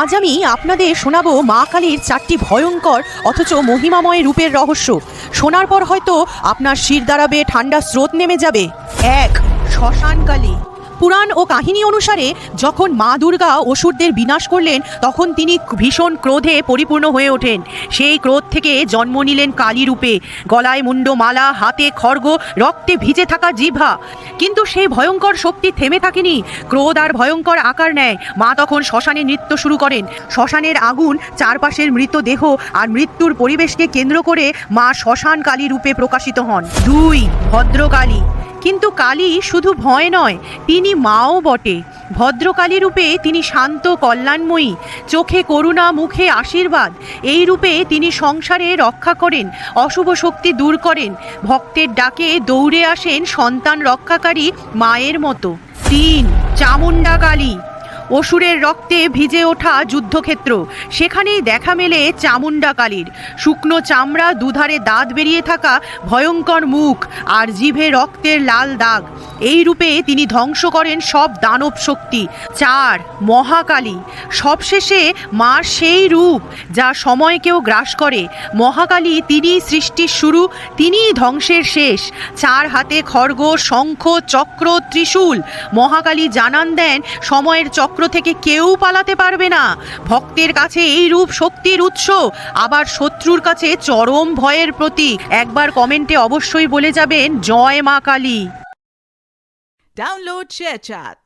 আজ আমি আপনাদের শোনাবো মা কালীর 4টি ভয়ঙ্কর অথচ মহিমাময় রূপের রহস্য। শোনার পর হয়তো আপনার শির দাঁড়াবে, ঠান্ডা স্রোত নেমে যাবে। 1. শ্মশান কালী। পুরাণ ও কাহিনী অনুসারে যখন মা দুর্গা অসুরদের বিনাশ করলেন তখন তিনি ভীষণ ক্রোধে পরিপূর্ণ হয়ে ওঠেন। সেই ক্রোধ থেকে জন্ম নিলেন কালী রূপে, গলায় মুন্ডমালা, হাতে খড়গ, রক্তে ভিজে থাকা জিহ্বা। কিন্তু সেই ভয়ঙ্কর শক্তি থেমে থাকেনি, ক্রোধ আর ভয়ঙ্কর আকার নেয়। মা তখন শ্মশানে নৃত্য শুরু করেন। শ্মশানের আগুন, চারপাশের মৃতদেহ আর মৃত্যুর পরিবেশকে কেন্দ্র করে মা শ্মশান কালী রূপে প্রকাশিত হন। 2. ভদ্রকালী। কিন্তু কালী শুধু ভয় নয়, তিনি মাও বটে। ভদ্রকালী রূপে তিনি শান্ত, কল্যাণময়ী, চোখে করুণা, মুখে আশীর্বাদ। এই রূপে তিনি সংসারে রক্ষা করেন, অশুভ শক্তি দূর করেন। ভক্তের ডাকে দৌড়ে আসেন সন্তান রক্ষাকারী মায়ের মতো। 3. চামুণ্ডা কালী। অসুরের রক্তে ভিজে ওঠা যুদ্ধক্ষেত্র, সেখানেই দেখা মেলে চামুণ্ডা কালীর। শুকনো চামড়া, দুধারে দাঁত বেরিয়ে থাকা ভয়ঙ্কর মুখ আর জিভে রক্তের লাল দাগ। এই রূপে তিনি ধ্বংস করেন সব দানব শক্তি। 4. মহাকালী। সবশেষে মার সেই রূপ যা সময়কেও গ্রাস করে। মহাকালী তিনিই সৃষ্টির শুরু, তিনিই ধ্বংসের শেষ। 4 হাতে খড়গ, শঙ্খ, চক্র, ত্রিশূল। মহাকালী জানান দেন সময়ের চক্র থেকে কেউ পালাতে পারবে না। ভক্তের কাছে এই রূপ শক্তির উৎস, আবার শত্রুর কাছে চরম ভয়ের প্রতীক। একবার কমেন্টে অবশ্যই বলে যাবেন জয় মা কালী। Download ShareChat.